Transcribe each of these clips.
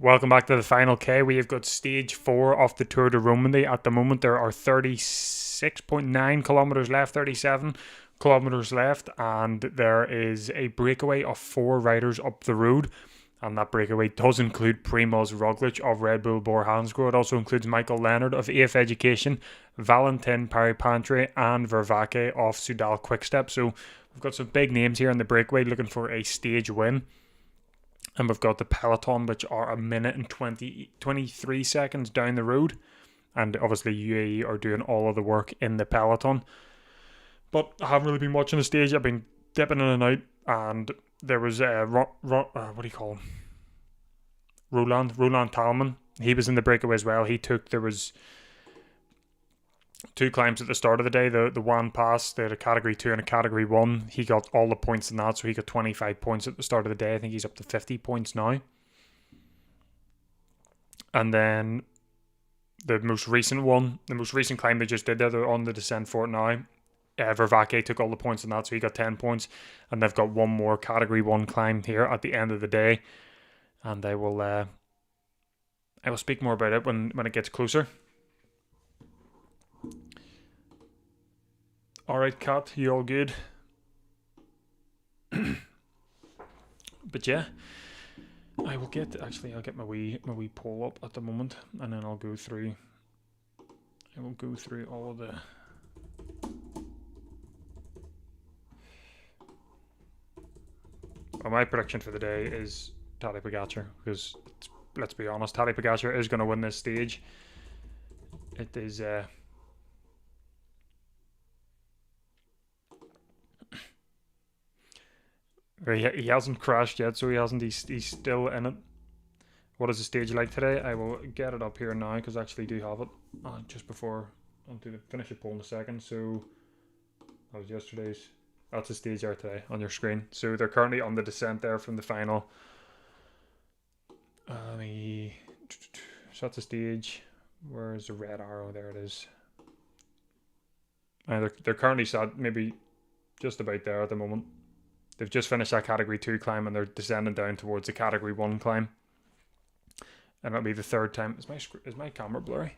Welcome back to the Final K. We have got stage 4 of the Tour de Romandie. At the moment, there are 36.9 kilometres left, 37 kilometres left, and there is a breakaway of 4 riders up the road. And that breakaway does include Primoz Roglic of Red Bull Bora Hansgrohe. It also includes Michael Leonard of AF Education, Valentin Paripantre, and Vervaeke of Soudal Quickstep. So we've got some big names here in the breakaway looking for a stage win. And we've got the peloton, which are a minute and 23 seconds down the road. And obviously UAE are doing all of the work in the peloton. But I haven't really been watching the stage. I've been dipping in and out. And there was, what do you call him? Roland Talman. He was in the breakaway as well. There was 2 climbs at the start of the day. The one pass, they had a category 2 and a category 1. He got all the points in that, so he got 25 points at the start of the day. I think he's up to 50 points now. And then the most recent climb they just did there, they're on the descent for it now. Vervaeke took all the points in that, so he got 10 points. And they've got one more category 1 climb here at the end of the day. And I will speak more about it when it gets closer. Alright, Kat, you all good? But yeah, I'll get my wee poll up at the moment, and then I'll go through all of the my prediction for the day is Tadej Pogacar, because let's be honest, Tadej Pogacar is going to win this stage. It is he hasn't crashed yet, so he's still in it. What is the stage like today? I will get it up here now, because I actually do have it just before. I'll finish the poll in a second. So that was yesterday's. That's the stage there today on your screen. So they're currently on the descent there from the final. So that's the stage. Where's the red arrow? There it is. They're currently sat maybe just about there at the moment. They've just finished that category 2 climb, and they're descending down towards the category 1 climb. And it'll be the third time. Is my camera blurry?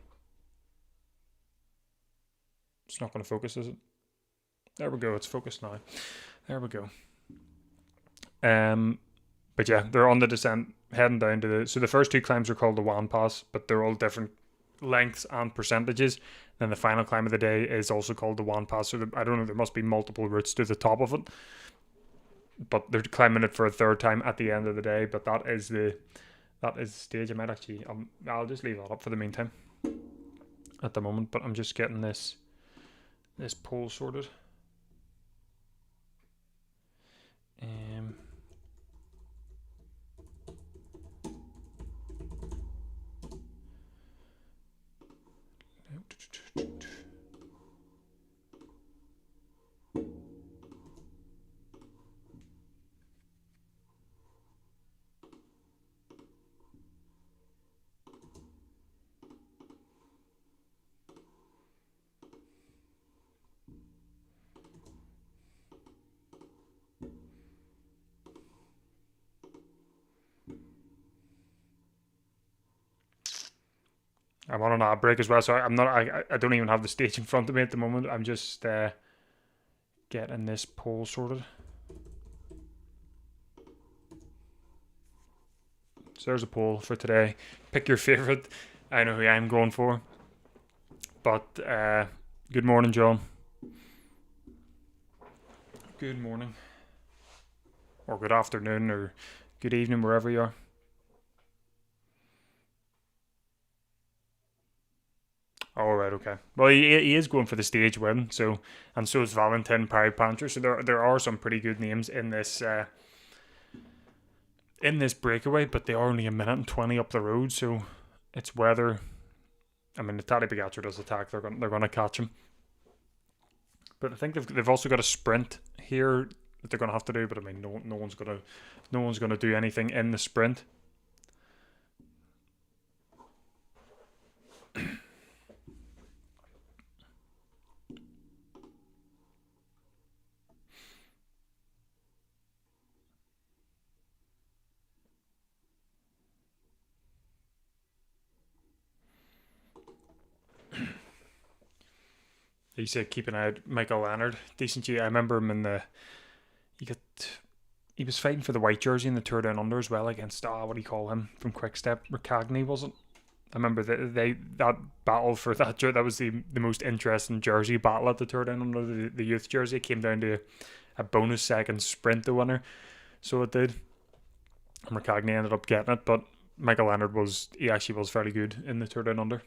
It's not going to focus, is it? There we go. It's focused now. There we go. But yeah, they're on the descent, heading down to so the first 2 climbs are called the One Pass, but they're all different lengths and percentages. Then the final climb of the day is also called the One Pass. So I don't know. There must be multiple routes to the top of it, but they're climbing it for a third time at the end of the day. But that is the stage. I'll just leave that up for the meantime at the moment. But I'm just getting this poll sorted. I'm on an ad break as well, so I don't even have the stage in front of me at the moment. I'm just getting this poll sorted. So there's a poll for today. Pick your favourite. I know who I'm going for. But good morning, John. Good morning. Or good afternoon, or good evening, wherever you are. All right, okay. Well, he is going for the stage win, so is Valentin Paripantre. So there are some pretty good names in this breakaway, but they are only a minute and 20 up the road, so it's whether. I mean, if Tadej Pogacar does attack, they're going to catch him. But I think they've also got a sprint here that they're going to have to do. But I mean, no one's going to do anything in the sprint. You said keep an eye out. Michael Leonard, decent G. I remember him in he was fighting for the white jersey in the Tour Down Under as well against what do you call him from Quickstep? Ricagni, was it? I remember that battle for that jersey. That was the most interesting jersey battle at the Tour Down Under. The youth jersey, it came down to a bonus second sprint, the winner. So it did. And Ricagni ended up getting it, but Michael Leonard actually was fairly good in the Tour Down Under.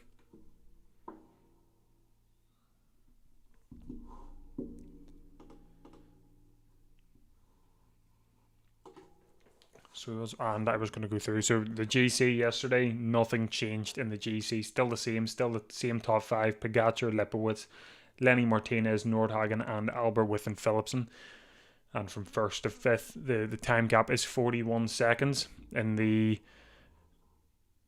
So and I was going to go through. So the GC yesterday, nothing changed in the GC. Still the same top five: Pogacar, Lipowitz, Lenny Martinez, Nordhagen, and Albert and Philipsen. And from first to fifth, the time gap is 41 seconds. In the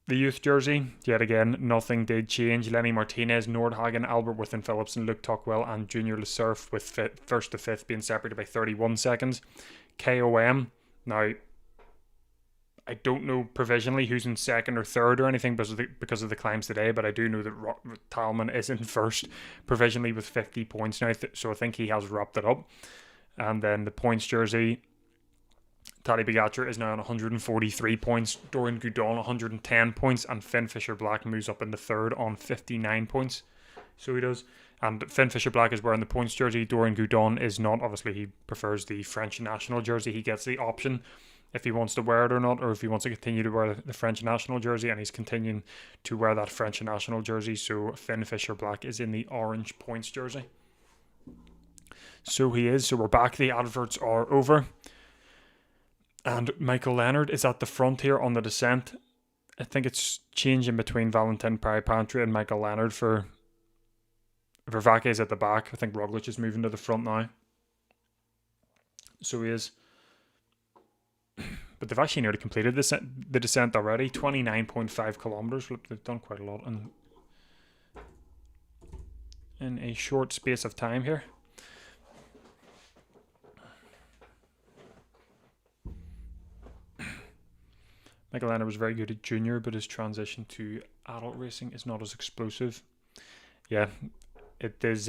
youth jersey, yet again, nothing did change. Lenny Martinez, Nordhagen, Albert and Philipsen, Luke Tuckwell, and Junior LeSurf with first to fifth being separated by 31 seconds. KOM, now I don't know provisionally who's in second or third or anything because of the climbs today, but I do know that Talman is in first provisionally with 50 points now, so I think he has wrapped it up. And then the points jersey, Tadej Pogacar is now on 143 points, Dorian Goudon 110 points, and Finn Fisher-Black moves up into third on 59 points. So he does. And Finn Fisher-Black is wearing the points jersey. Dorian Goudon is not. Obviously, he prefers the French national jersey. He gets the option if he wants to wear it or not, or if he wants to continue to wear the French national jersey, and he's continuing to wear that French national jersey. So Finn Fisher-Black is in the orange points jersey. So he is. So we're back. The adverts are over. And Michael Leonard is at the front here on the descent. I think it's changing between Valentin Paripantry and Michael Leonard for Vervaeke is at the back. I think Roglic is moving to the front now. So he is. But they've actually nearly completed the descent already. 29.5 kilometers. They've done quite a lot in a short space of time here. Michael Leonard was very good at junior, but his transition to adult racing is not as explosive. Yeah, it is.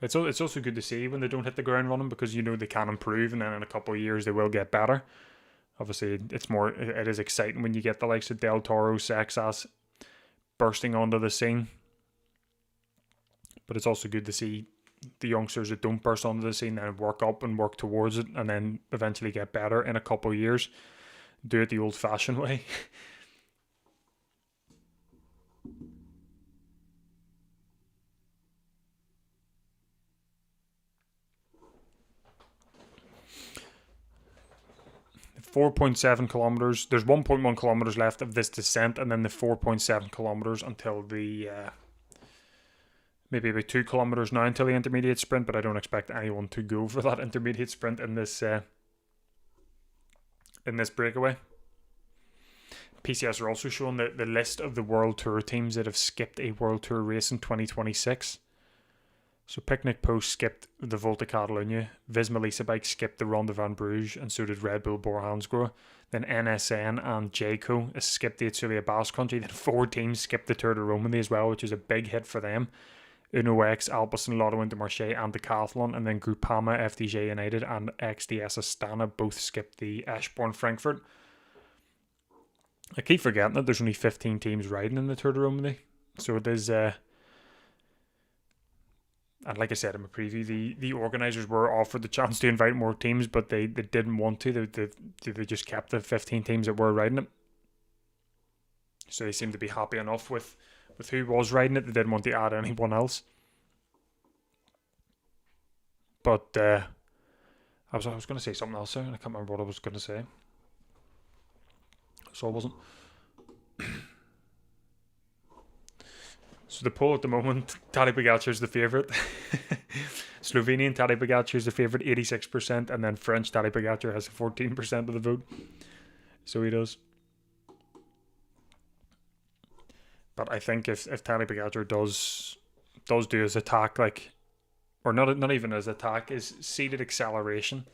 It's also good to see when they don't hit the ground running, because you know they can improve, and then in a couple of years they will get better. Obviously, it is exciting when you get the likes of Del Toro, Sexas bursting onto the scene. But it's also good to see the youngsters that don't burst onto the scene and work up and work towards it, and then eventually get better in a couple of years. Do it the old-fashioned way. The 4.7 kilometers. There's 1.1 kilometers left of this descent, and then the 4.7 kilometers until the maybe about 2 kilometers now until the intermediate sprint. But I don't expect anyone to go for that intermediate sprint in this breakaway. PCS are also showing the list of the World Tour teams that have skipped a World Tour race in 2026. So Picnic Post skipped the Volta Catalunya, Visma Lease Bike skipped the Ronde van Bruges, and so did Red Bull Bora-Hansgrohe. Then NSN and Jayco skipped the Itzulia Basque Country. Then 4 teams skipped the Tour de Romandie as well, which is a big hit for them. Uno X, Alpecin, Lotto Intermarché, and Decathlon. And then Groupama, FDJ United, and XDS Astana both skipped the Eschborn Frankfurt. I keep forgetting that there's only 15 teams riding in the Tour de Romandie. So it is... And like I said in my preview, the organisers were offered the chance to invite more teams, but they didn't want to. They just kept the 15 teams that were riding it. So they seemed to be happy enough with who was riding it. They didn't want to add anyone else. But I was going to say something else there, and I can't remember what I was going to say. So I wasn't. So the poll at the moment, Tadej Pogacar is the favourite. Slovenian Tadej Pogacar is the favourite, 86%, and then French Tadej Pogacar has 14% of the vote. So he does. But I think if Tadej Pogacar does do his attack, or not even his attack, is seated acceleration,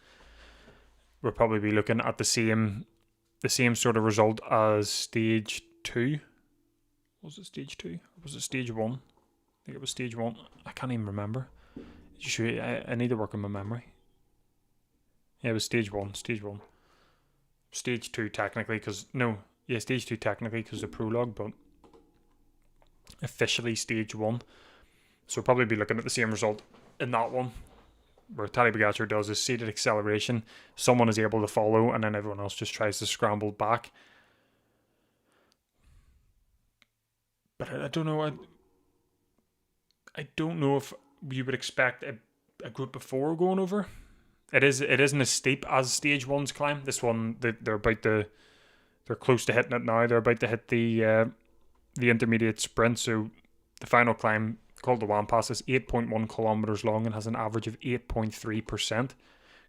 we'll probably be looking at the same sort of result as stage 2. Was it stage 2? Or was it stage 1? think it was stage 1. I can't even remember. I need to work on my memory. Yeah, it was stage 1. Stage 1. Stage 2 technically, because stage 2 technically because the prologue, but officially stage 1. So we'll probably be looking at the same result in that one, where Tadej Pogačar does his seated acceleration, someone is able to follow, and then everyone else just tries to scramble back. But I don't know. I don't know if you would expect a group of 4 going over. It isn't as steep as stage 1's climb. This one, they're close to hitting it now. They're about to hit the intermediate sprint. So the final climb, called the Wampas, is 8.1 kilometers long and has an average of 8.3%,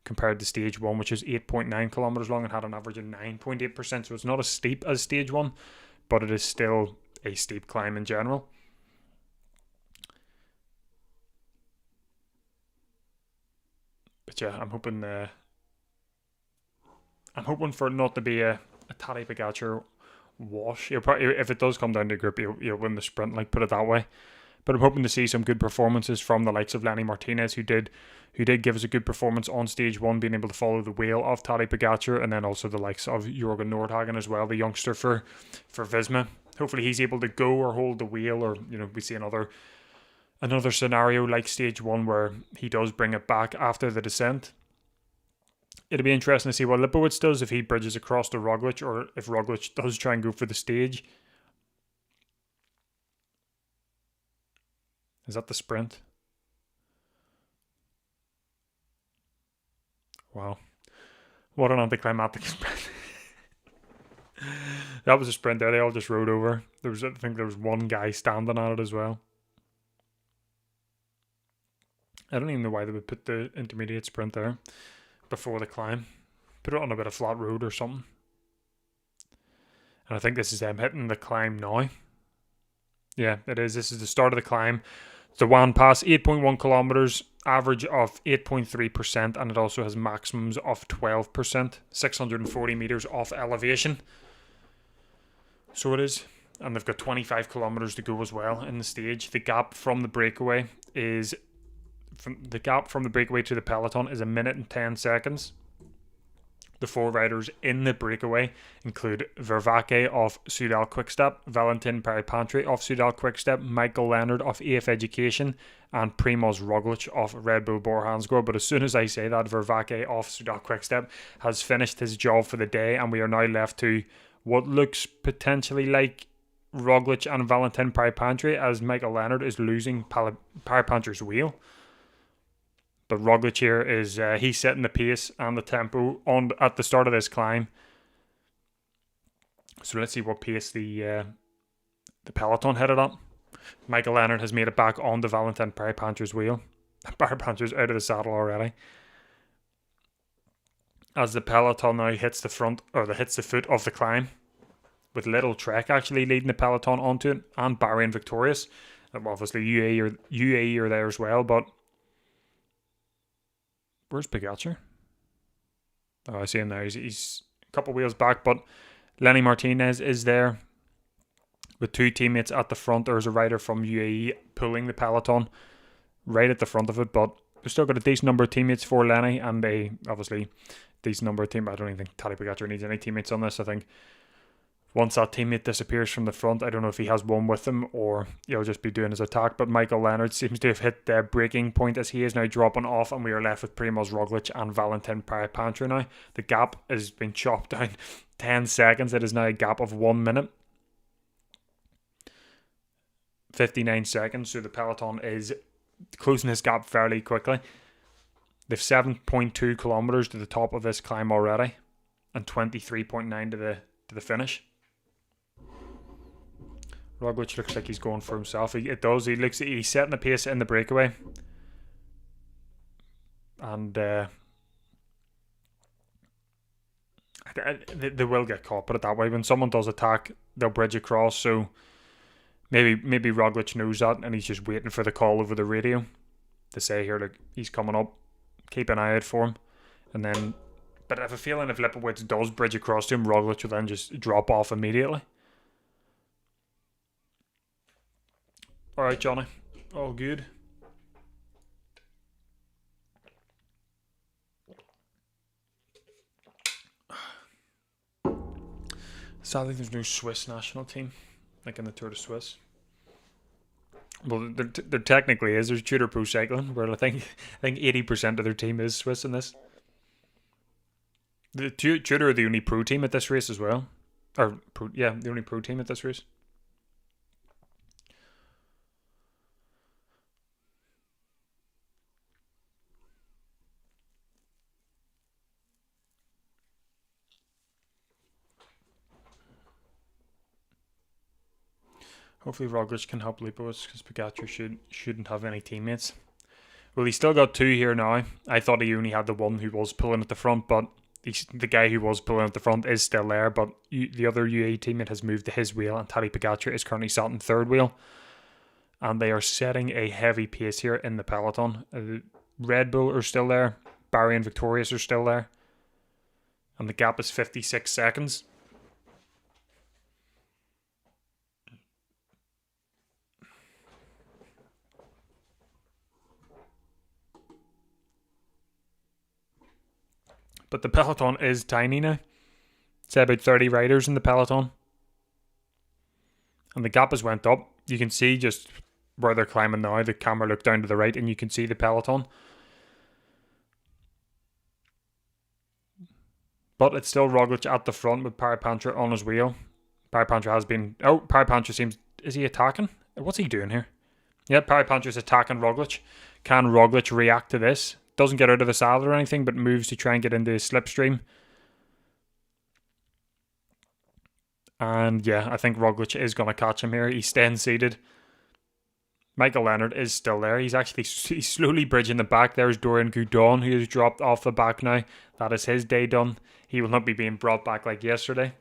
compared to stage 1, which is 8.9 kilometers long and had an average of 9.8%. So it's not as steep as stage 1, but it is still a steep climb in general. But yeah, I'm hoping for it not to be a Tadej Pogačar wash. If it does come down to group, he'll win the sprint, like, put it that way. But I'm hoping to see some good performances from the likes of Lenny Martinez, who did give us a good performance on stage 1, being able to follow the wheel of Tadej Pogačar, and then also the likes of Jürgen Nordhagen as well, the youngster for Visma. Hopefully he's able to go or hold the wheel, or we see another scenario like stage 1 where he does bring it back after the descent. It'll be interesting to see what Lipowitz does, if he bridges across to Roglic, or if Roglic does try and go for the stage. Is that the sprint? Wow. What an anticlimactic sprint. That was a sprint there. They all just rode over. I think there was one guy standing on it as well. I don't even know why they would put the intermediate sprint there before the climb. Put it on a bit of flat road or something. And I think this is them hitting the climb now. Yeah, it is. This is the start of the climb. The Wan Pass, 8.1 kilometers, average of 8.3%, and it also has maximums of 12%, 640 meters off elevation. So it is. And they've got 25 kilometers to go as well in the stage. The gap from the breakaway to the peloton is 1 minute and 10 seconds. The 4 riders in the breakaway include Vervaeke of Soudal Quickstep, Valentin Peripantry of Soudal Quickstep, Michael Leonard of AF Education, and Primoz Roglic of Red Bull Bora Hansgrohe. But as soon as I say that, Vervaeke of Soudal Quickstep has finished his job for the day, and we are now left to what looks potentially like Roglic and Valentin Peripantry, as Michael Leonard is losing Peripantry's wheel. But Roglic here is he's setting the pace and the tempo at the start of this climb. So let's see what pace the peloton headed up. Michael Leonard has made it back onto Valentin Peripantry's wheel. Peripantry's out of the saddle already. As the peloton now hits the foot of the climb, with Little Trek actually leading the peloton onto it, and Bahrain victorious. Obviously UAE are there as well, but where's Pogačar? Oh, I see him there. He's a couple wheels back, but Lenny Martinez is there with 2 teammates at the front. There's a rider from UAE pulling the peloton right at the front of it, but they've still got a decent number of teammates for Lenny, and they obviously decent number of teammates. I don't even think Tadej Pogačar needs any teammates on this. I think once that teammate disappears from the front, I don't know if he has one with him or he'll just be doing his attack. But Michael Leonard seems to have hit the breaking point, as he is now dropping off, and we are left with Primoz Roglic and Valentin Peripantry now. The gap has been chopped down 10 seconds. It is now a gap of 1 minute. 59 seconds, so the peloton is closing this gap fairly quickly. They've 7.2 kilometers to the top of this climb already, and 23.9 to the finish. Roglic looks like he's going for himself. He's setting the pace in the breakaway, and they will get caught. Put it that way. When someone does attack, they'll bridge across. So maybe Roglic knows that, and he's just waiting for the call over the radio to say, here, look, he's coming up. Keep an eye out for him. And then, but I have a feeling if Lipowitz does bridge across to him, Roglic will then just drop off immediately. Alright, Johnny. All good. Sadly, there's no Swiss national team, like in the Tour de Suisse. Well, there technically is. There's Tudor Pro Cycling, where I think 80% of their team is Swiss in this. The Tudor are the only pro team at this race as well. The only pro team at this race. Hopefully Roglic can help Lipos because Pogacar shouldn't have any teammates. Well, he's still got two here now. I thought he only had the one who was pulling at the front, but the guy who was pulling at the front is still there, but the other UAE teammate has moved to his wheel, and Tadej Pogacar is currently sat in third wheel. And they are setting a heavy pace here in the peloton. Red Bull are still there. Barry and Victorious are still there. And the gap is 56 seconds. But the peloton is tiny now. It's about 30 riders in the peloton. And the gap has went up. You can see just where they're climbing now. The camera looked down to the right and you can see the peloton. But it's still Roglic at the front with Parapantra on his wheel. Parapantra has been... Oh, Parapantra seems... Is he attacking? What's he doing here? Yeah, Parapantra's attacking Roglic. Can Roglic react to this? Doesn't get out of the saddle or anything, but moves to try and get into his slipstream. And yeah, I think Roglic is going to catch him here. He's staying seated. Michael Leonard is still there. He's slowly bridging the back. There's Dorian Goudon, who has dropped off the back now. That is his day done. He will not be being brought back like yesterday.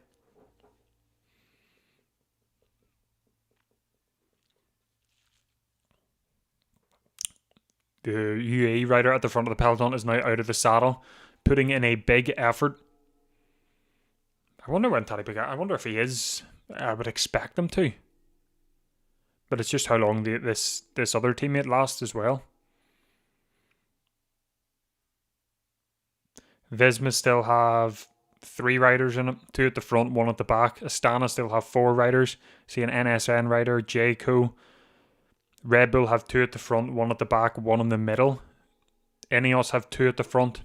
The UAE rider at the front of the peloton is now out of the saddle, putting in a big effort. I wonder when Tadej Pogacar... I wonder if he is... I would expect him to. But it's just how long this other teammate lasts as well. Visma still have 3 riders in it. 2 at the front, 1 at the back. Astana still have 4 riders. See an NSN rider, Jayco. Red Bull have 2 at the front, 1 at the back, 1 in the middle. Ineos have 2 at the front.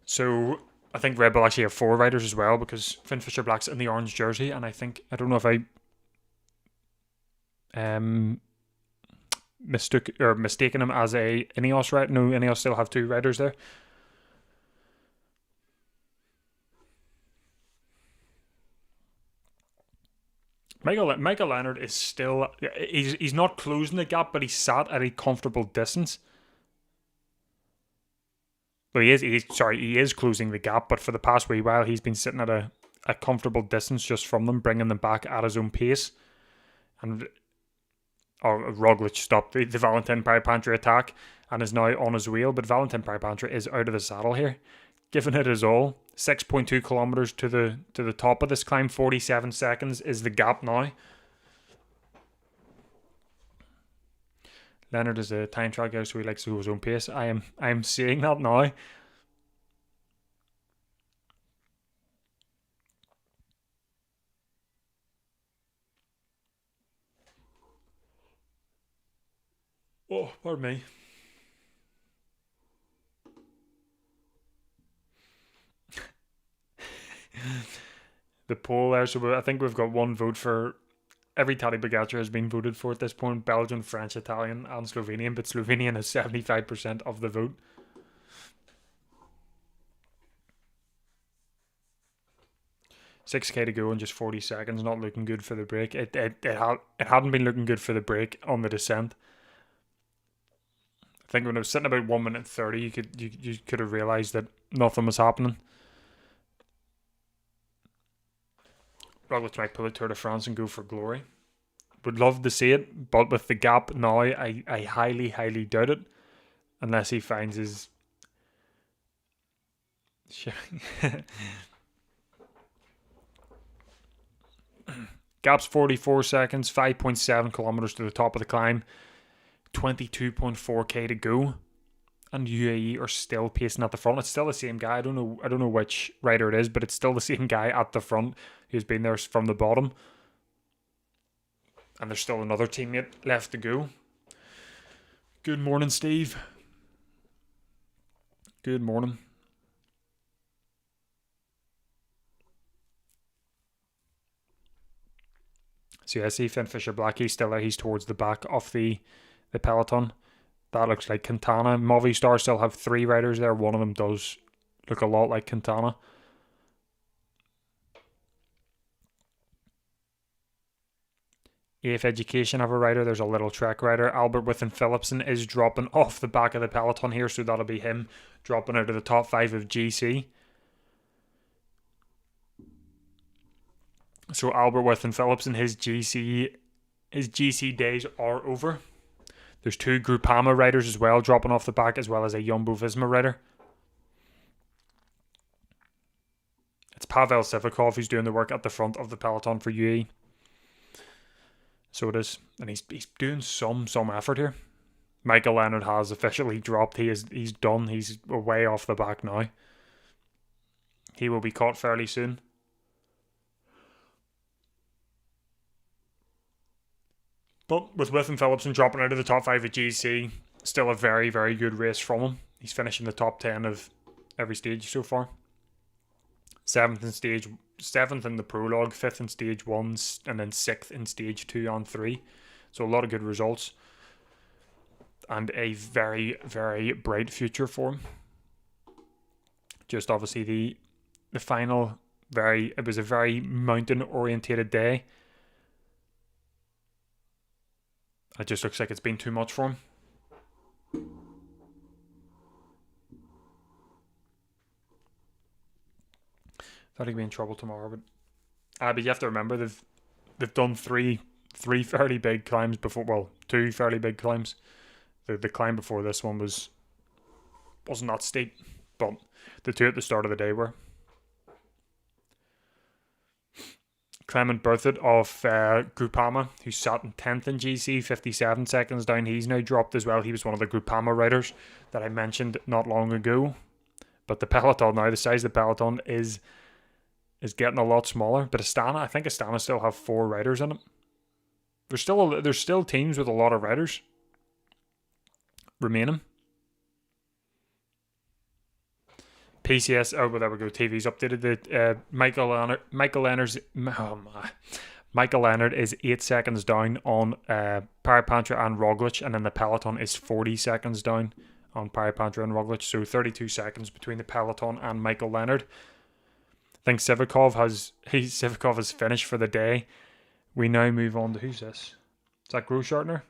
So I think Red Bull actually have 4 riders as well, because Finn Fisher Black's in the orange jersey, and I don't know if I mistaken him as a Ineos rider. No, Ineos still have 2 riders there. Michael Leonard is still... He's not closing the gap, but he's sat at a comfortable distance. Well, he is closing the gap, but for the past wee while, he's been sitting at a comfortable distance just from them, bringing them back at his own pace. And Roglic stopped the Valentin Parapantra attack and is now on his wheel, but Valentin Parapantra is out of the saddle here, giving it his all. 6.2 kilometers to the top of this climb. 47 seconds is the gap now. Leonard is a time trial guy, so he likes to go his own pace. I am seeing that now. Oh, pardon me. The poll there, so I think we've got 1 vote for... Every Tadej Pogacar has been voted for at this point. Belgian, French, Italian and Slovenian, but Slovenian has 75% of the vote. $6K to go in just 40 seconds. Not looking good for the break. It hadn't been looking good for the break on the descent. I think when it was sitting about 1 minute 30, you could have realised that nothing was happening. Roglic might pull a Tour de France and go for glory. Would love to see it, but with the gap now, I highly, highly doubt it. Unless he finds his... Gap's 44 seconds, 5.7 kilometers to the top of the climb, 22.4k to go. And UAE are still pacing at the front. It's still the same guy. I don't know which rider it is, but it's still the same guy at the front who's been there from the bottom. And there's still another teammate left to go. Good morning, Steve. Good morning. So yeah, I see Finn Fisher Black. He's still there. He's towards the back of the peloton. That looks like Quintana. Movistar still have 3 riders there. One of them does look a lot like Quintana. AF Education have a rider. There's a Little Trek rider. Albert Withen Philipsen is dropping off the back of the peloton here, so that'll be him dropping out of the top 5 of GC. So Albert Withen Philipsen, his GC days are over. There's 2 Groupama riders as well dropping off the back, as well as a Jumbo-Visma rider. It's Pavel Sivakov who's doing the work at the front of the peloton for UAE. So it is, and he's doing some effort here. Michael Leonard has officially dropped. He's done. He's way off the back now. He will be caught fairly soon. But with Withen Philipsen dropping out of the top 5 at GC, still a very, very good race from him. He's finishing the top 10 of every stage so far. 7th in the prologue, 5th in stage 1, and then 6th in stage 2 and 3. So a lot of good results. And a very, very bright future for him. Just obviously the final, it was a very mountain orientated day. It just looks like it's been too much for him. Thought he'd be in trouble tomorrow, but you have to remember they've done three fairly big climbs before. Well, 2 fairly big climbs. The climb before this one wasn't that steep, but the 2 at the start of the day were. Clement Berthet of Groupama, who sat in 10th in GC, 57 seconds down. He's now dropped as well. He was one of the Groupama riders that I mentioned not long ago. But the peloton now, the size of the peloton is getting a lot smaller. But I think Astana still have 4 riders in it. There's still teams with a lot of riders remaining. PCS, well, there we go. TV's updated that Michael Leonard is 8 seconds down on Parapantra and Roglic, and then the peloton is 40 seconds down on Parapantra and Roglic, so 32 seconds between the peloton and Michael Leonard. I think Sivakov has finished for the day. We now move on to, who's this? Is that Großartner?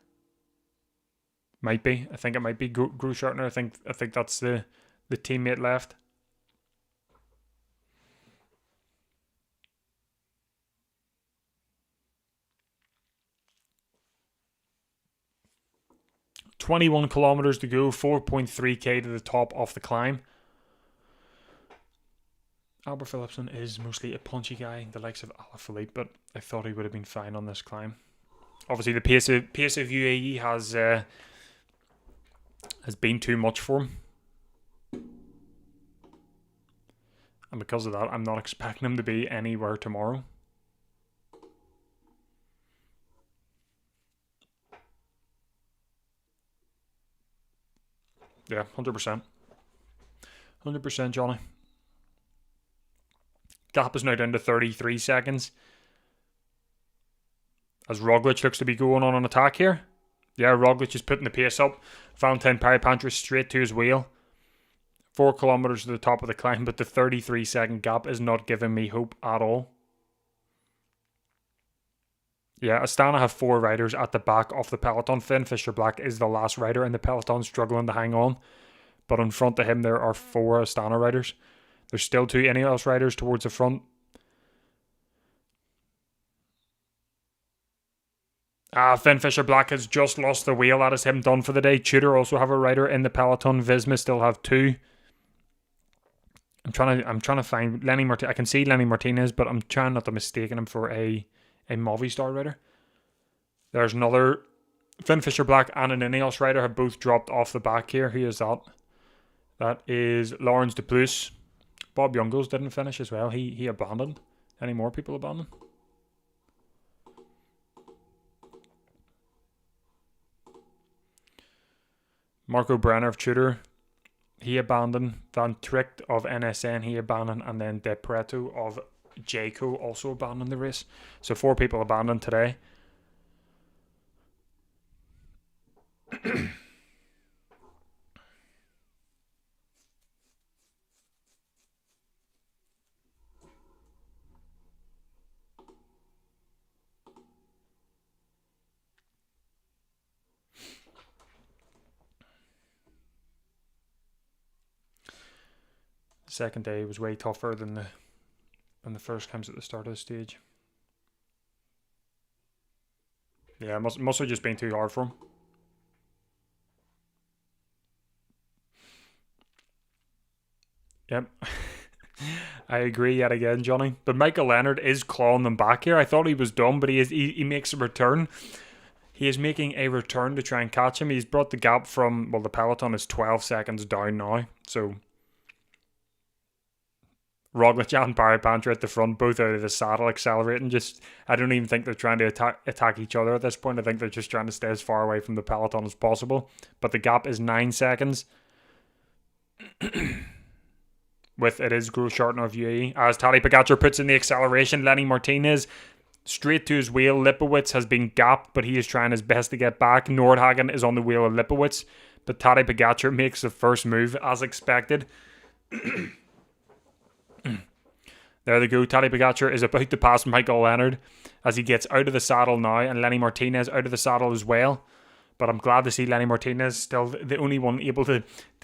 Might be. I think it might be Großartner. I think that's the teammate left. .21 kilometers to go, 4.3k to the top of the climb. Albert Philipsen is mostly a punchy guy, the likes of Alaphilippe, but I thought he would have been fine on this climb. Obviously, the pace of UAE has been too much for him. And because of that, I'm not expecting him to be anywhere tomorrow. Yeah, 100%. 100%, Johnny. Gap is now down to 33 seconds. As Roglic looks to be going on an attack here. Yeah, Roglic is putting the pace up. Valentin Parapantra straight to his wheel. 4 kilometers to the top of the climb, but the 33-second gap is not giving me hope at all. Yeah, Astana have 4 riders at the back of the peloton. Finn Fisher Black is the last rider in the peloton, struggling to hang on. But in front of him, there are 4 Astana riders. There's still 2 Ineos riders towards the front. Finn Fisher Black has just lost the wheel. That is him done for the day. Tudor also have a rider in the peloton. Visma still have 2. I'm trying to find Lenny Martinez. I can see Lenny Martinez, but I'm trying not to mistake him for a a Movistar rider. There's another Finn Fisher Black and an Ineos rider have both dropped off the back here. Who is that? That is Lawrence de Plus. Bob Jungels didn't finish as well. He abandoned. Any more people abandoned? Marco Brenner of Tudor, he abandoned. Van Tricht of NSN, he abandoned. And then De Preto of Jayco also abandoned the race. So 4 people abandoned today. Second day was way tougher than the first comes at the start of the stage. Yeah, must have just been too hard for him. Yep. I agree yet again, Johnny. But Michael Leonard is clawing them back here. I thought he was done, but he makes a return. He is making a return to try and catch him. He's brought the gap from, well, the peloton is 12 seconds down now. So Roglic and Barry Panther at the front, both out of the saddle, accelerating. I don't even think they're trying to attack each other at this point. I think they're just trying to stay as far away from the peloton as possible. But the gap is 9 seconds. With it is Grosjean of UAE. As Tadej Pogacar puts in the acceleration, Lenny Martinez straight to his wheel. Lipowitz has been gapped, but he is trying his best to get back. Nordhagen is on the wheel of Lipowitz, but Tadej Pogacar makes the first move as expected. There they go. Tadej Pogacar is about to pass Michael Leonard as he gets out of the saddle now, and Lenny Martinez out of the saddle as well. But I'm glad to see Lenny Martinez still the only one able to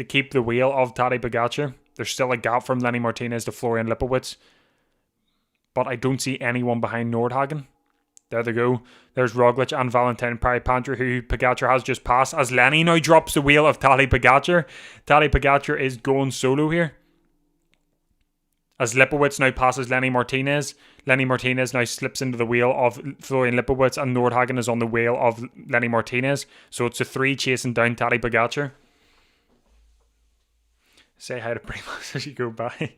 keep the wheel of Tadej Pogacar. There's still a gap from Lenny Martinez to Florian Lipowitz. But I don't see anyone behind Nordhagen. There they go. There's Roglic and Valentin Parry-Panther, who Pogacar has just passed, as Lenny now drops the wheel of Tadej Pogacar. Tadej Pogacar is going solo here, as Lipowitz now passes Lenny Martinez. Lenny Martinez now slips into the wheel of Florian Lipowitz, and Nordhagen is on the wheel of Lenny Martinez. So it's a 3 chasing down Tadej Pogacar. Say hi to Primoz as you go by.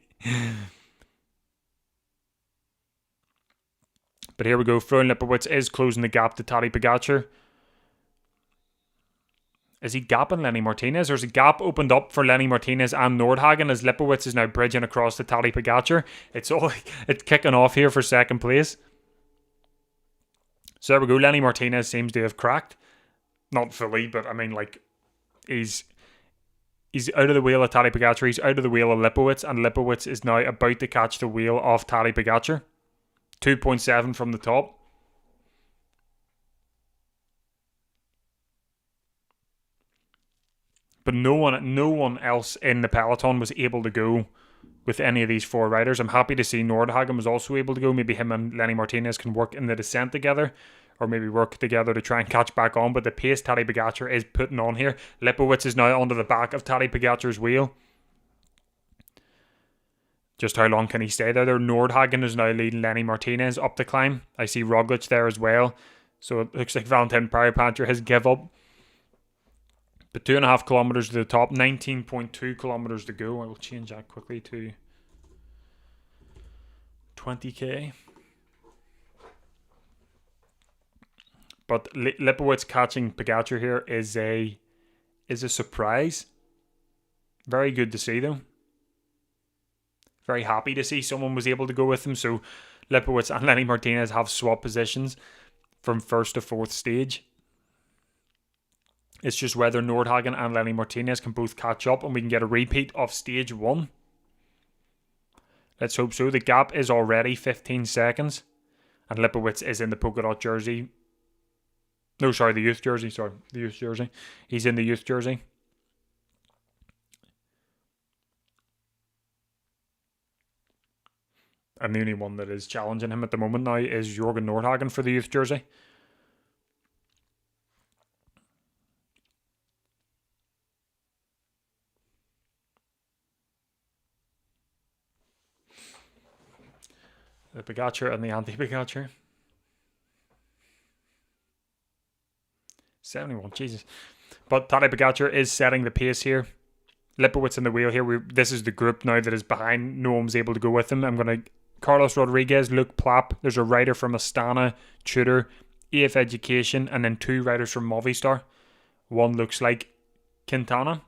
But here we go. Florian Lipowitz is closing the gap to Tadej Pogacar. Is he gapping Lenny Martinez, or is a gap opened up for Lenny Martinez and Nordhagen as Lipowitz is now bridging across to Tadej Pogacar? It's kicking off here for second place. So there we go. Lenny Martinez seems to have cracked. Not fully, but I mean, like, he's out of the wheel of Tadej Pogacar. He's out of the wheel of Lipowitz, and Lipowitz is now about to catch the wheel of Tadej Pogacar. 2.7 from the top. But no one else in the peloton was able to go with any of these 4 riders. I'm happy to see Nordhagen was also able to go. Maybe him and Lenny Martinez can work in the descent together, or maybe work together to try and catch back on. But the pace Tadej Pogacar is putting on here. Lipowitz is now onto the back of Tadej Pogacar's wheel. Just how long can he stay there? Nordhagen is now leading Lenny Martinez up the climb. I see Roglic there as well. So it looks like Valentin Parry-Panther has give up. But 2.5 kilometers to the top, 19.2 kilometers to go. I will change that quickly to 20k. But Lipowitz catching Pogacar here is a surprise. Very good to see, though. Very happy to see someone was able to go with him. So Lipowitz and Lenny Martinez have swapped positions from first to fourth stage. It's just whether Nordhagen and Lenny Martinez can both catch up and we can get a repeat of stage 1. Let's hope so. The gap is already 15 seconds. And Lipowitz is in the polka dot jersey. No, sorry, the youth jersey. The youth jersey. He's in the youth jersey. And the only one that is challenging him at the moment now is Jürgen Nordhagen for the youth jersey. The Pogacar and the anti-Pogacar. 71, Jesus. But Tadej Pogacar is setting the pace here. Lipowitz in the wheel here. This is the group now that is behind. No one was able to go with him. I'm going to... Carlos Rodriguez, Luke Plapp. There's a rider from Astana, Tudor, AF Education, and then 2 riders from Movistar. One looks like Quintana.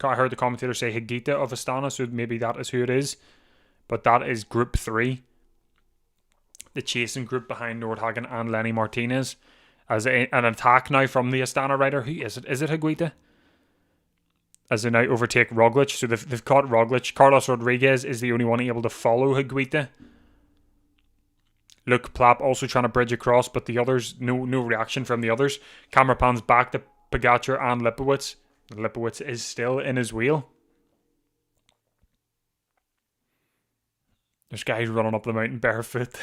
I heard the commentator say Higuita of Astana, so maybe that is who it is. But that is Group 3. The chasing group behind Nordhagen and Lenny Martinez. As an attack now from the Astana rider. Who is it? Is it Higuita? As they now overtake Roglic. So they've caught Roglic. Carlos Rodriguez is the only one able to follow Higuita. Luke Plapp also trying to bridge across, but the others, no reaction from the others. Camera pans back to Pogacar and Lipowitz. Lipowitz is still in his wheel. There's guys running up the mountain barefoot.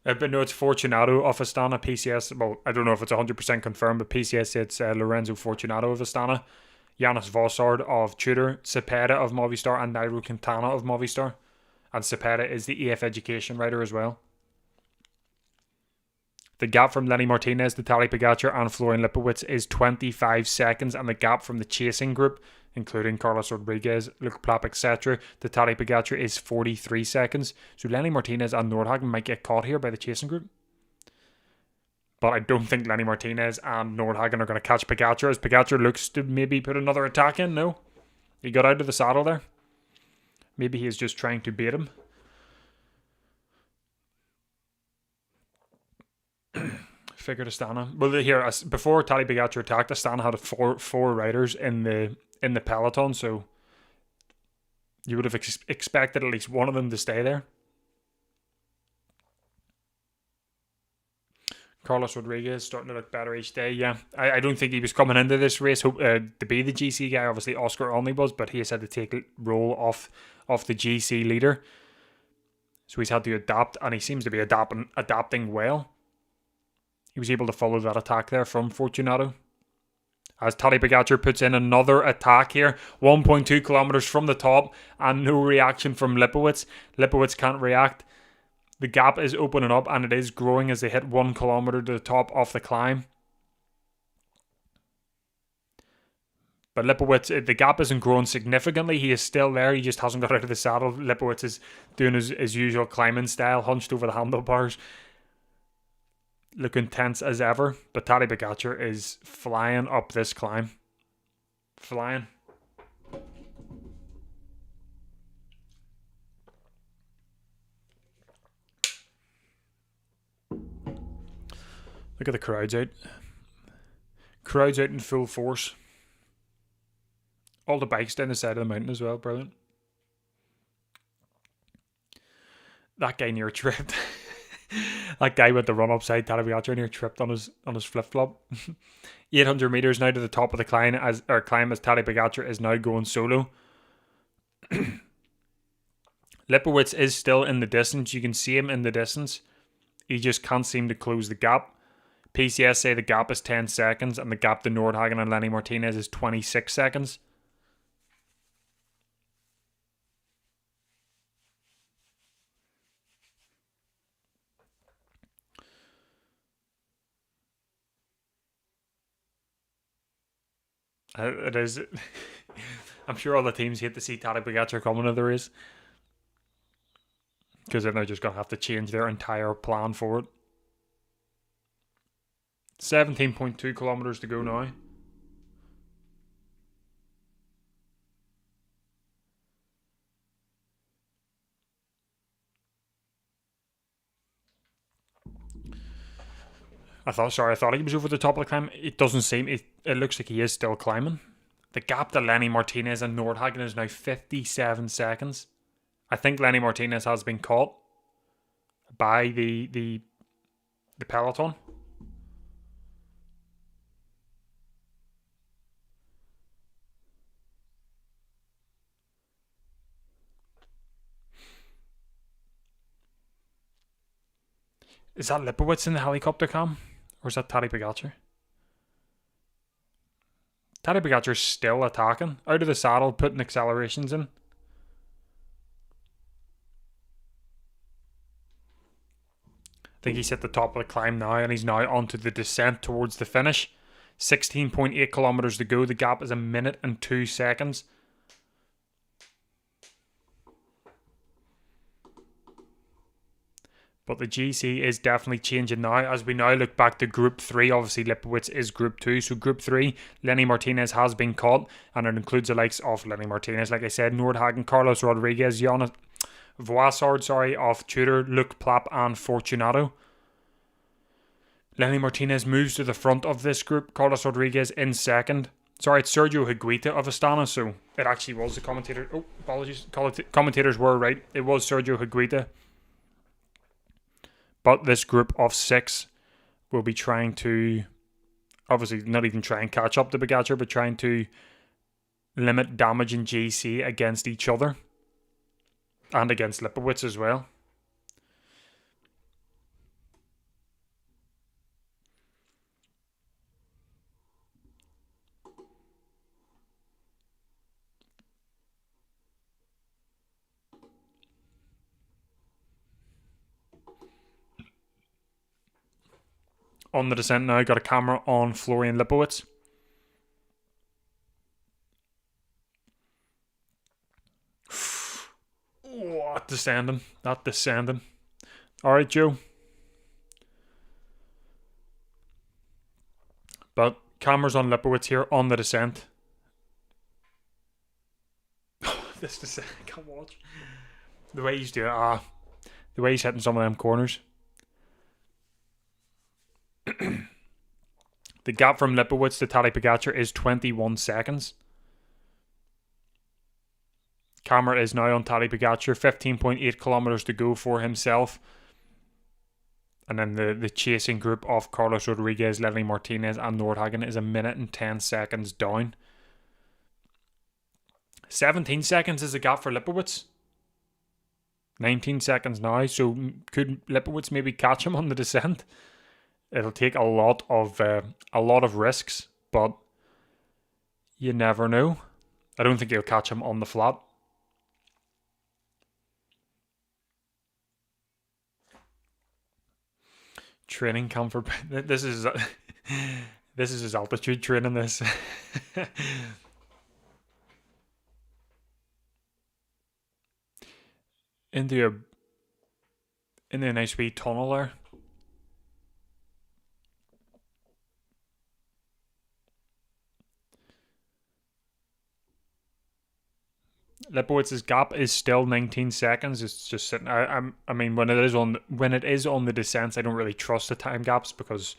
But no, it's Fortunato of Astana. PCS, well, I don't know if it's 100% confirmed, but PCS said it's Lorenzo Fortunato of Astana. Janis Vossard of Tudor. Cepeda of Movistar and Nairo Quintana of Movistar. And Cepeda is the AF Education rider as well. The gap from Lenny Martinez to Tadej Pogacar and Florian Lipowitz is 25 seconds, and the gap from the chasing group, including Carlos Rodriguez, Luke Plapp, etc., to Tadej Pogacar is 43 seconds. So Lenny Martinez and Nordhagen might get caught here by the chasing group. But I don't think Lenny Martinez and Nordhagen are going to catch Pogacar, as Pogacar looks to maybe put another attack in. No, he got out of the saddle there. Maybe he is just trying to bait him. Figured Astana. Well, here before Tadej Pogacar attacked, Astana had four riders in the peloton, so you would have expected at least one of them to stay there. Carlos Rodriguez starting to look better each day. Yeah, I don't think he was coming into this race to be the GC guy. Obviously, Oscar only was, but he has had to take a role off the GC leader, so he's had to adapt, and he seems to be adapting well. He was able to follow that attack there from Fortunato. As Tadej Pogacar puts in another attack here. 1.2 kilometers from the top and no reaction from Lipowitz. Lipowitz can't react. The gap is opening up and it is growing as they hit 1 kilometer to the top of the climb. But Lipowitz, the gap isn't growing significantly. He is still there. He just hasn't got out of the saddle. Lipowitz is doing his usual climbing style, hunched over the handlebars. Looking tense as ever, but Tadej Pogacar is flying up this climb. Flying. Look at the crowds out. Crowds out in full force. All the bikes down the side of the mountain as well. Brilliant. That guy near tripped. That guy went to run upside Tadej Pogacar near tripped on his flip-flop. 800 meters now to the top of the climb as Tadej Pogacar is now going solo. Lipowitz is still in the distance. You can see him in the distance. He just can't seem to close the gap. PCS say the gap is 10 seconds and the gap to Nordhagen and Lenny Martinez is 26 seconds. It is. I'm sure all the teams hate to see Tadej Pogacar coming to the race, because then they're just going to have to change their entire plan for it. 17.2 kilometers to go now. I thought he was over the top of the climb. It doesn't seem, it looks like he is still climbing. The gap to Lenny Martinez and Nordhagen is now 57 seconds. I think Lenny Martinez has been caught by the peloton. Is that Lipowitz in the helicopter cam? Or is that Tadej Pogacar? Tadej Pogacar's still attacking. Out of the saddle, putting accelerations in. I think he's hit the top of the climb now, and he's now onto the descent towards the finish. 16.8 kilometers to go. The gap is 1 minute and 2 seconds. But the GC is definitely changing now. As we now look back to Group 3, obviously Lipowitz is Group 2. So Group 3, Lenny Martinez has been caught, and it includes the likes of Lenny Martinez, like I said, Nordhagen, Carlos Rodriguez, Jonas Voissard, of Tudor, Luke Plapp, and Fortunato. Lenny Martinez moves to the front of this group. Carlos Rodriguez in second. Sorry, it's Sergio Higuita of Astana, so it actually was the commentator. Oh, apologies. Commentators were right. It was Sergio Higuita. But this group of 6 will be trying to, obviously not even try and catch up to Pogačar, but trying to limit damage in GC against each other. And against Lipowitz as well. On the descent now, got a camera on Florian Lipowitz. Oh, descending. That descending. Alright, Joe. But cameras on Lipowitz here on the descent. This descent, I can't watch. The way he's doing the way he's hitting some of them corners. The gap from Lipowitz to Tadej Pogačar is 21 seconds. Camera is now on Tadej Pogačar. 15.8 kilometers to go for himself. And then the chasing group of Carlos Rodriguez, Lenny Martinez, and Nordhagen is 1 minute and 10 seconds down. 17 seconds is the gap for Lipowitz. 19 seconds now. So could Lipowitz maybe catch him on the descent? It'll take a lot of risks, but you never know. I don't think he'll catch him on the flat. Training comfort. This is his altitude training. This. into a nice wee tunnel there. Lipowitz's gap is still 19 seconds. It's just sitting. I mean, when it is on the descents, I don't really trust the time gaps because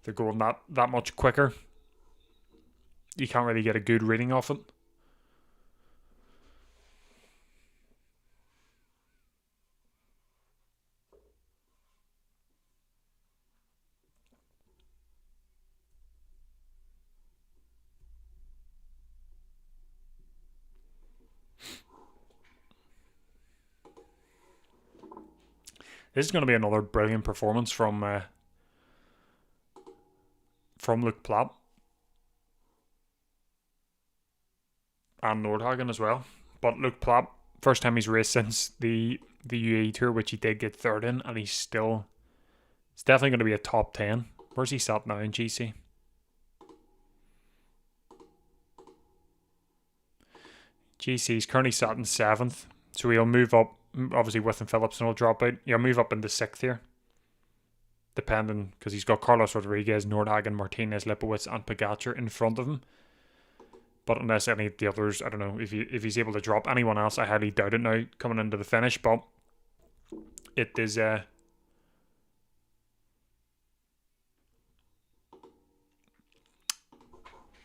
they're going that much quicker. You can't really get a good reading off it. This is going to be another brilliant performance from Luke Plapp and Nordhagen as well. But Luke Plapp, first time he's raced since the UAE Tour, which he did get third in, and it's definitely going to be a top 10. Where's he sat now in GC? GC's currently sat in 7th, so he'll move up. Obviously, Within Phillipson will drop out. He'll move up into 6th here, depending, because he's got Carlos Rodriguez, Nordhagen, Martinez, Lipowitz, and Pogačar in front of him. But unless any of the others, I don't know if he's able to drop anyone else. I highly doubt it now coming into the finish. But it is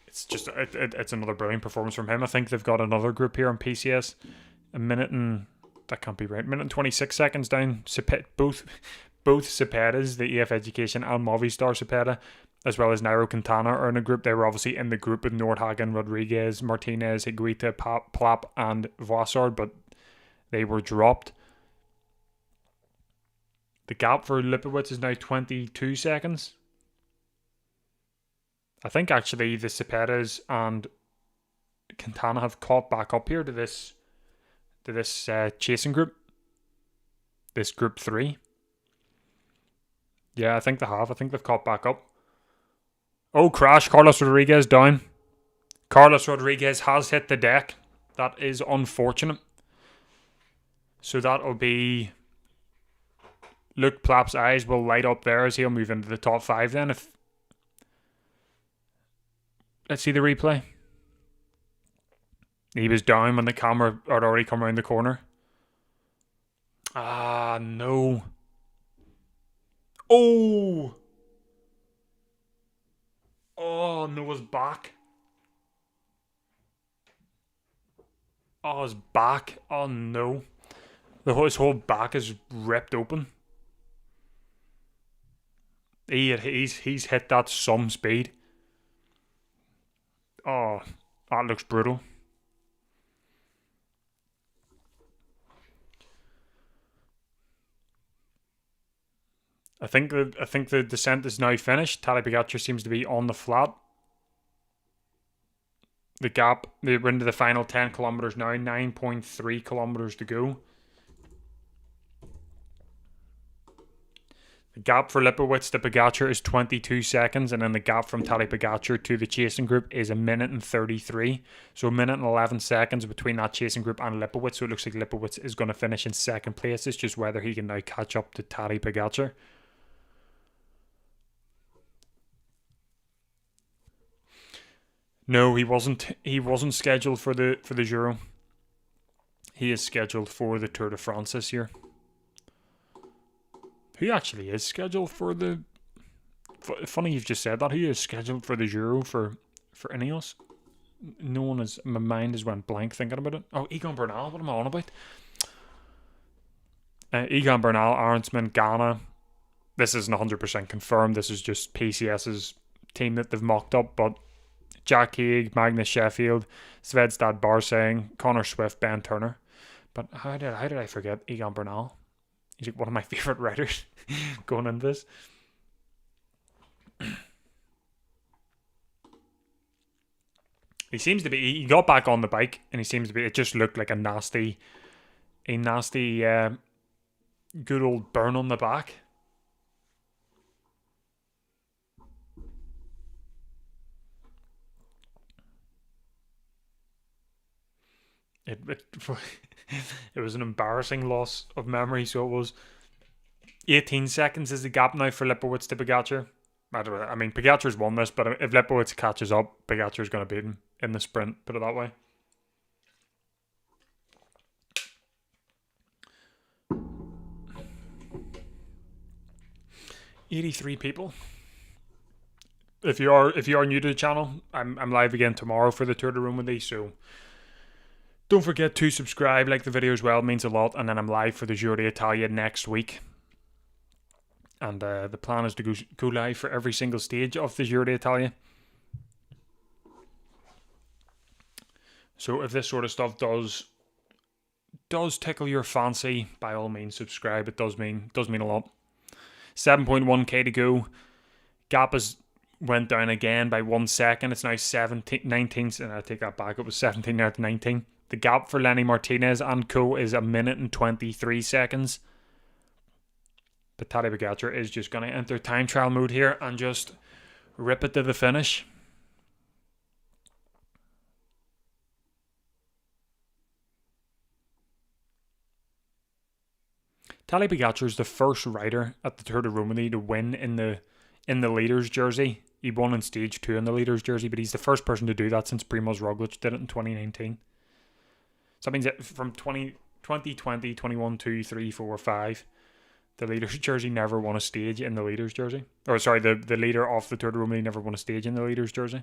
it's another brilliant performance from him. I think they've got another group here on PCS. A minute and that can't be right. Minute and 26 seconds down. Both Cepedas, the EF Education and Movistar Cepeda, as well as Nairo Quintana are in a group. They were obviously in the group with Nordhagen, Rodriguez, Martinez, Higuita, Plapp, and Voissard, but they were dropped. The gap for Lipowitz is now 22 seconds. I think actually the Cepedas and Quintana have caught back up here to this chasing group. This group 3. Yeah, I think they have. I think they've caught back up. Oh, crash. Carlos Rodriguez down. Carlos Rodriguez has hit the deck. That is unfortunate. So that'll be... Luke Plapp's eyes will light up there as he'll move into the top 5 then. If Let's see the replay. He was down when the camera had already come around the corner. Ah, no. Oh! Oh, Noah's back. Oh, his back. Oh, no. His whole back is ripped open. He's hit that some speed. Oh, that looks brutal. I think the descent is now finished. Tadej Pogačar seems to be on the flat. The gap, we're into the final 10 kilometers now. 9.3 kilometers to go. The gap for Lipowitz to Pogačar is 22 seconds, and then the gap from Tadej Pogačar to the chasing group is 1 minute and 33. So 1 minute and 11 seconds between that chasing group and Lipowitz. So it looks like Lipowitz is going to finish in second place. It's just whether he can now catch up to Tadej Pogačar. No, he wasn't. He wasn't scheduled for the Giro. He is scheduled for the Tour de France this year. Who actually is scheduled for the... Funny you've just said that. Who is scheduled for the Giro for Ineos? No one is... My mind has went blank thinking about it. Oh, Egan Bernal. What am I on about? Egan Bernal, Arendsman, Ghana. This isn't 100% confirmed. This is just PCS's team that they've mocked up. But Jack Haig, Magnus Sheffield, Svedstad Barseng, Connor Swift, Ben Turner. But how did I forget Egan Bernal? He's like one of my favourite riders going into this. He seems to be... He got back on the bike and he seems to be... It just looked like a nasty good old burn on the back. It was an embarrassing loss of memory, so it was. 18 seconds is the gap now for Lipowitz to Pogačar. I mean, Pogačar's won this, but if Lipowitz catches up, Pogačar's going to beat him in the sprint, put it that way. $83 people. If you are new to the channel, I'm live again tomorrow for the Tour de Romandie, so don't forget to subscribe, like the video as well, it means a lot. And then I'm live for the Giro d'Italia next week. And the plan is to go live for every single stage of the Giro d'Italia. So if this sort of stuff does tickle your fancy, by all means subscribe. It does mean a lot. 7.1k to go. Gap went down again by 1 second. It's now 19. And I take that back. It was 17 now to 19. The gap for Lenny Martinez and co is 1 minute and 23 seconds. But Tadej Pogačar is just going to enter time trial mode here and just rip it to the finish. Tadej Pogačar is the first rider at the Tour de Romandie to win in the leader's jersey. He won in stage 2 in the leader's jersey, but he's the first person to do that since Primož Roglič did it in 2019. So that means that from 2020, 21, 2, 3, 4, 5, the leader's jersey never won a stage in the leader's jersey. Or sorry, the leader of the Tour de Romandie never won a stage in the leader's jersey.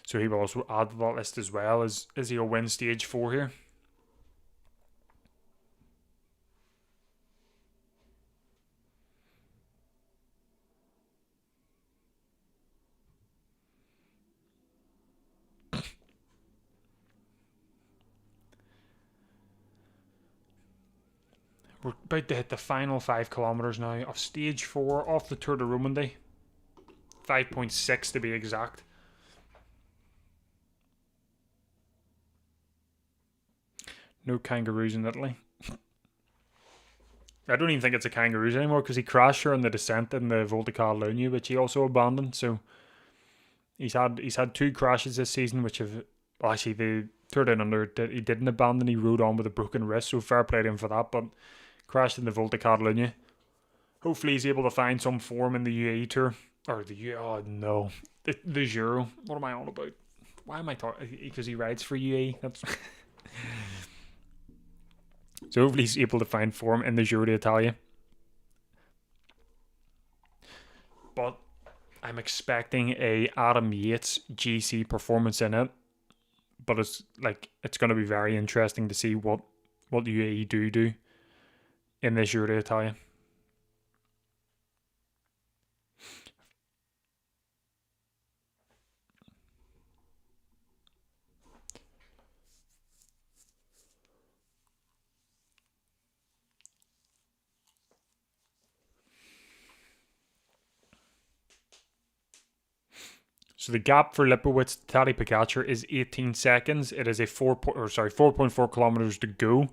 So he will also add to that list as well as he'll win stage 4 here. We're about to hit the final 5 kilometers now of stage 4 of the Tour de Romandie. 5.6 to be exact. No kangaroos in Italy. I don't even think it's a Kangaroos anymore because he crashed her in the descent in the Volta Catalunya, which he also abandoned. So he's had two crashes this season, which have, well, actually the Tour Down Under he didn't abandon. He rode on with a broken wrist, so fair play to him for that. But crashed in the Volta Catalunya. Hopefully he's able to find some form in the UAE Tour or the oh no the Giro. What am I on about? Why am I talking? Because he rides for UAE. That's so hopefully he's able to find form in the Giro d'Italia. But I'm expecting a Adam Yates GC performance in it. But it's going to be very interesting to see what UAE do in this Giro d'Italia. So the gap for Lipowitz to Tadej Pogacar is 18 seconds. It is a 4.4 kilometers to go.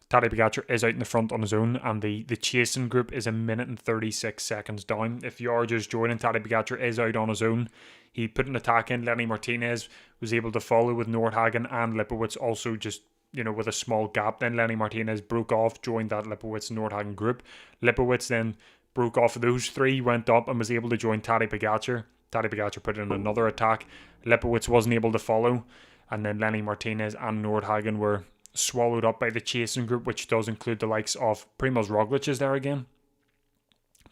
Tadej Pogacar is out in the front on his own, and the chasing group is 1 minute and 36 seconds down. If you are just joining, Tadej Pogacar is out on his own. He put an attack in. Lenny Martinez was able to follow with Nordhagen and Lipowitz also just, with a small gap. Then Lenny Martinez broke off, joined that Lipowitz-Nordhagen group. Lipowitz then broke off of those three, went up and was able to join Tadej Pogacar. Tadej Pogacar put in another attack. Lipowitz wasn't able to follow. And then Lenny Martinez and Nordhagen were swallowed up by the chasing group, which does include the likes of Primoz Roglic is there again.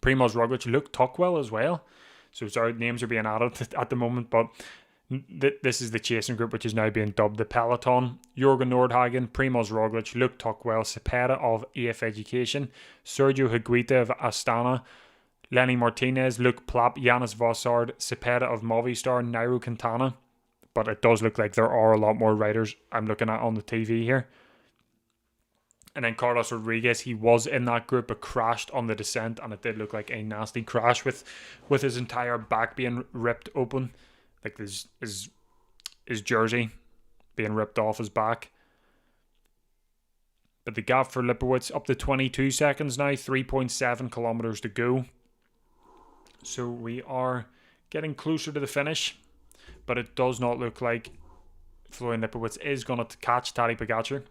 Primoz Roglic, Luke Tuckwell as well. So sorry, names are being added at the moment, but this is the chasing group, which is now being dubbed the Peloton. Jürgen Nordhagen, Primoz Roglic, Luke Tuckwell, Cepeda of AF Education, Sergio Higuita of Astana, Lenny Martinez, Luke Plapp, Janis Vossard, Cepeda of Movistar, Nairo Quintana. But it does look like there are a lot more riders I'm looking at on the TV here. And then Carlos Rodriguez, he was in that group but crashed on the descent, and it did look like a nasty crash with his entire back being ripped open. Like his jersey being ripped off his back. But the gap for Lipowitz up to 22 seconds now, 3.7 kilometers to go. So we are getting closer to the finish, but it does not look like Florian Lipowitz is going to catch Tadej Pogacar.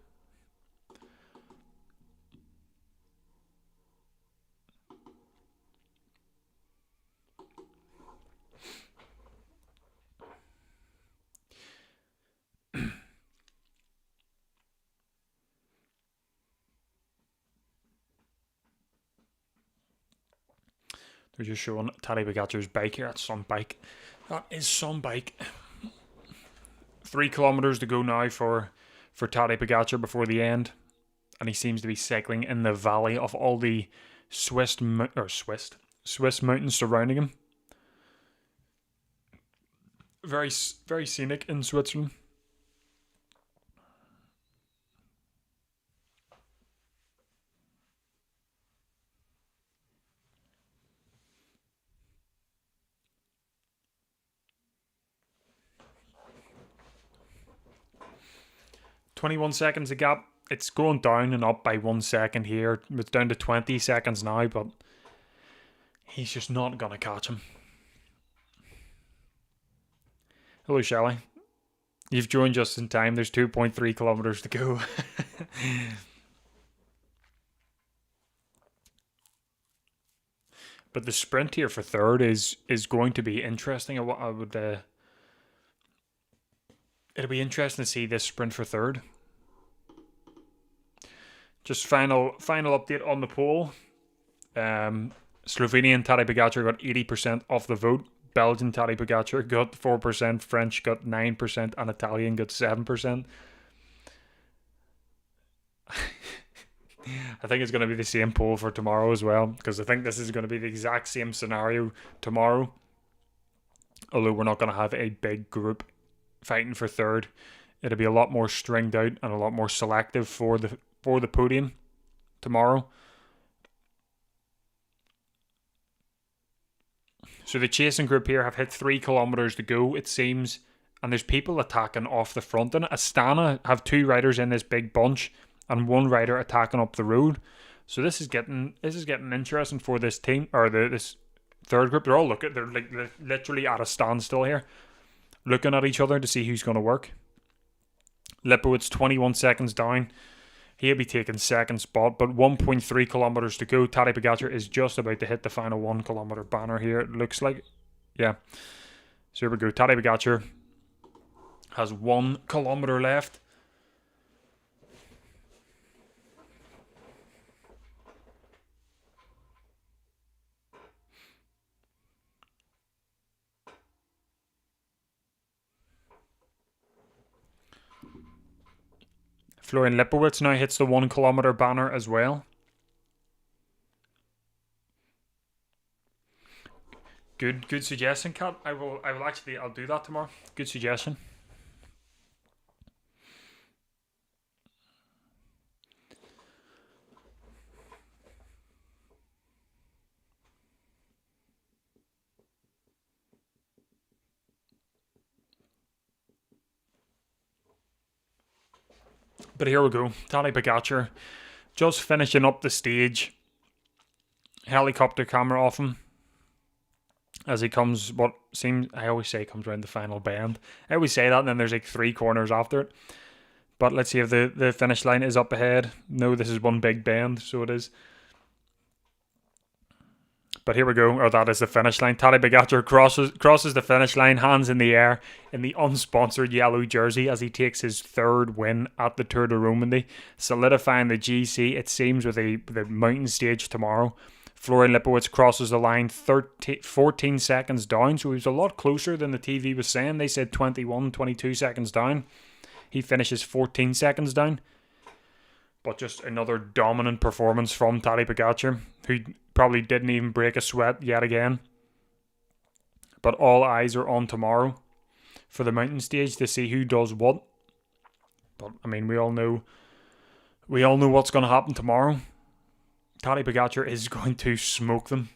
They're just showing Tadej Pogacar's bike here. That's some bike. That is some bike. 3 kilometers to go now for Tadej Pogacar before the end. And he seems to be cycling in the valley of all the Swiss mountains surrounding him. Very, very scenic in Switzerland. "21 seconds a gap." It's going down and up by 1 second here. It's down to 20 seconds now, but he's just not going to catch him. Hello, Shelley. You've joined just in time. There's 2.3 kilometers to go. But the sprint here for third is going to be interesting. It'll be interesting to see this sprint for third. Just final update on the poll. Slovenian Tadej Pogacar got 80% of the vote. Belgian Tadej Pogacar got 4%. French got 9%. And Italian got 7%. I think it's going to be the same poll for tomorrow as well, because I think this is going to be the exact same scenario tomorrow. Although we're not going to have a big group fighting for third. It'll be a lot more stringed out and a lot more selective for the podium tomorrow. So the chasing group here have hit 3 kilometers to go, it seems, and there's people attacking off the front. And Astana have 2 riders in this big bunch and 1 rider attacking up the road. So this is getting interesting for this team, or this third group. They're they're literally at a standstill here, looking at each other to see who's going to work. Lipowitz 21 seconds down. He'll be taking second spot, but 1.3 kilometers to go. Tadej Pogačar is just about to hit the final 1 kilometer banner here, it looks like. Yeah. So here we go. Tadej Pogačar has 1 kilometer left. Florian Lipowitz now hits the 1 kilometer banner as well. Good suggestion, Kat. I'll do that tomorrow. Good suggestion. But here we go. Tadej Pogačar just finishing up the stage. Helicopter camera off him as he comes, what seems, I always say comes around the final bend. I always say that, and then there's like 3 corners after it. But let's see if the finish line is up ahead. No, this is one big bend, so it is. But here we go, or that is the finish line. Tadej Pogačar crosses the finish line, hands in the air, in the unsponsored yellow jersey as he takes his 3rd win at the Tour de Romandie, solidifying the GC, it seems, with the mountain stage tomorrow. Florian Lipowitz crosses the line 14 seconds down, so he was a lot closer than the TV was saying. They said 21, 22 seconds down. He finishes 14 seconds down. But just another dominant performance from Tadej Pogačar, who probably didn't even break a sweat yet again. But all eyes are on tomorrow for the mountain stage to see who does what. But I mean, we all know what's going to happen tomorrow. Tadej Pogačar is going to smoke them.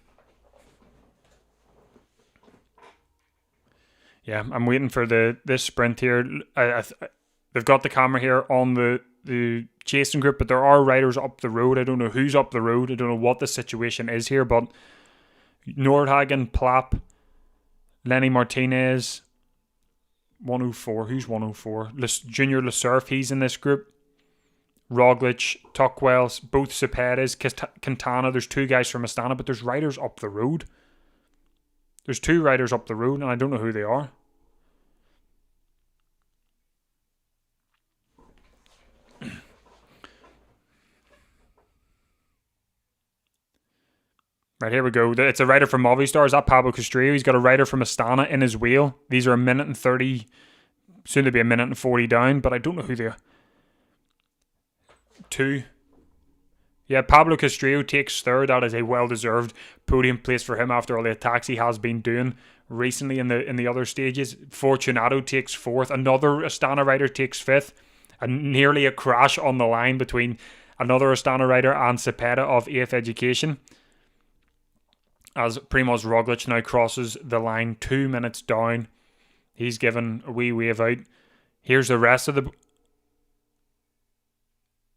Yeah, I'm waiting for this sprint here. They've got the camera here on the chasing group, but there are riders up the road. I don't know who's up the road. I don't know what the situation is here, but Nordhagen, Plapp, Lenny Martinez, 104. Who's 104? Junior Lesurf, he's in this group. Roglic, Tuckwell, both Cepedes, Quintana. There's 2 guys from Astana, but there's riders up the road. There's 2 riders up the road, and I don't know who they are. Right, here we go. It's a rider from Movistar. Is that Pablo Castrillo? He's got a rider from Astana in his wheel. These are 1 minute and 30, soon to be 1 minute and 40 down, but I don't know who they are. 2. Yeah, Pablo Castrillo takes 3rd. That is a well-deserved podium place for him after all the attacks he has been doing recently in the other stages. Fortunato takes 4th. Another Astana rider takes 5th. And nearly a crash on the line between another Astana rider and Cepeda of AF Education, as Primož Roglic now crosses the line 2 minutes down. He's given a wee wave out. Here's the rest of the...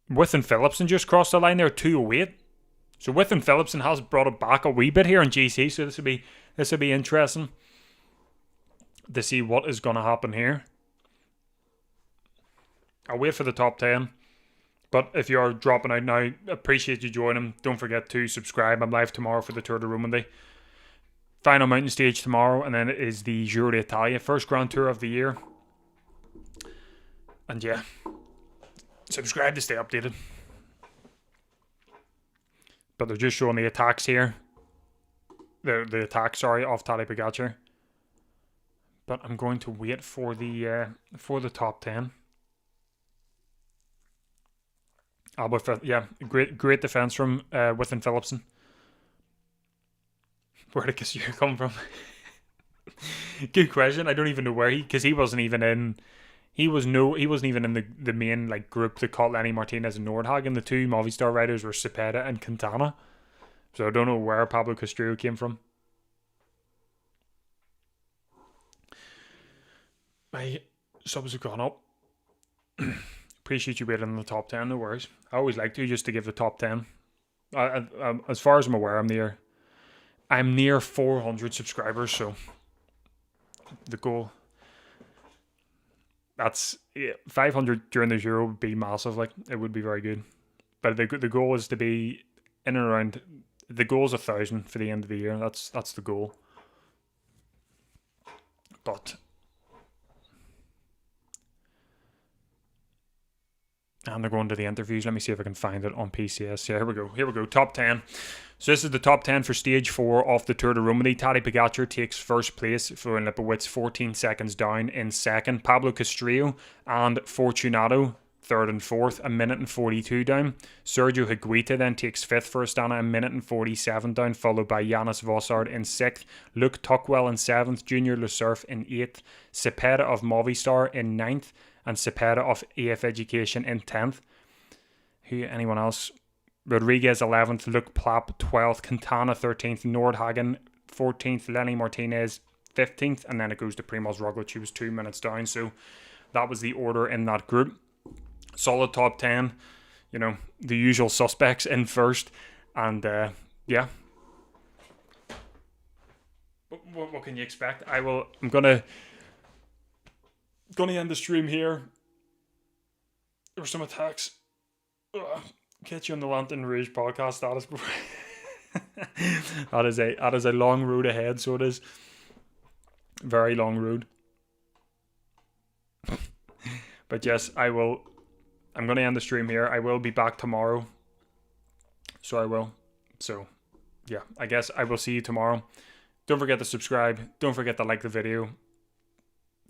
Within Philipsen just crossed the line there, 2:08. So Within Philipsen has brought it back a wee bit here in GC, so this will be interesting to see what is going to happen here. I'll wait for the top 10. But if you're dropping out now, appreciate you joining. Don't forget to subscribe. I'm live tomorrow for the Tour de Romandie. Final mountain stage tomorrow, and then it is the Giro d'Italia, first Grand Tour of the year. And yeah, subscribe to stay updated. But they're just showing the attacks here. The attack, of Tadej Pogačar. But I'm going to wait for the top 10. Albert, yeah, great defense from Within Philipsen. Where did Castrillo come from? Good question. I don't even know where because he wasn't even in. He wasn't even in the main group that caught Lenny Martinez and Nordhagen. The 2 Movistar riders were Cepeda and Quintana. So I don't know where Pablo Castrillo came from. My subs have gone up. Appreciate you waiting in the top 10, no worries. I always like to, just to give the top 10 As far as I'm aware, I'm near 400 subscribers. So the goal, that's 500 during the Euro would be massive. Like, it would be very good. But the goal is to be in and around. The goal is 1,000 for the end of the year. That's the goal. But and they're going to the interviews. Let me see if I can find it on PCS. Yeah, here we go. Top 10. So this is the top 10 for stage 4 of the Tour de Romandie. Tadej Pogacar takes first place for Lipowitz, 14 seconds down in second. Pablo Castrillo and Fortunato third and fourth, a minute and 42 down. Sergio Higuita then takes fifth for Astana, a minute and 47 down, followed by Janus Vossard in sixth, Luke Tuckwell in seventh, Junior Lesurf in eighth, Cepeda of Movistar in ninth, and Cepeda of AF Education in 10th. Anyone else? Rodriguez 11th, Luke Plapp 12th, Quintana 13th, Nordhagen 14th, Lenny Martinez 15th, and then it goes to Primoz Roglic, who was 2 minutes down. So that was the order in that group. Solid top 10, the usual suspects in first, and yeah. What can you expect? I'm gonna end the stream here. There's some attacks. Catch you on the Lantern Rouge podcast. That is a long road ahead. So it is very long road. But yes, I'm going to end the stream here. I will be back tomorrow. So I will. So, yeah, I guess I will see you tomorrow. Don't forget to subscribe. Don't forget to like the video.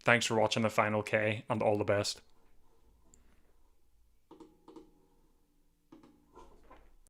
Thanks for watching the Final K, and all the best.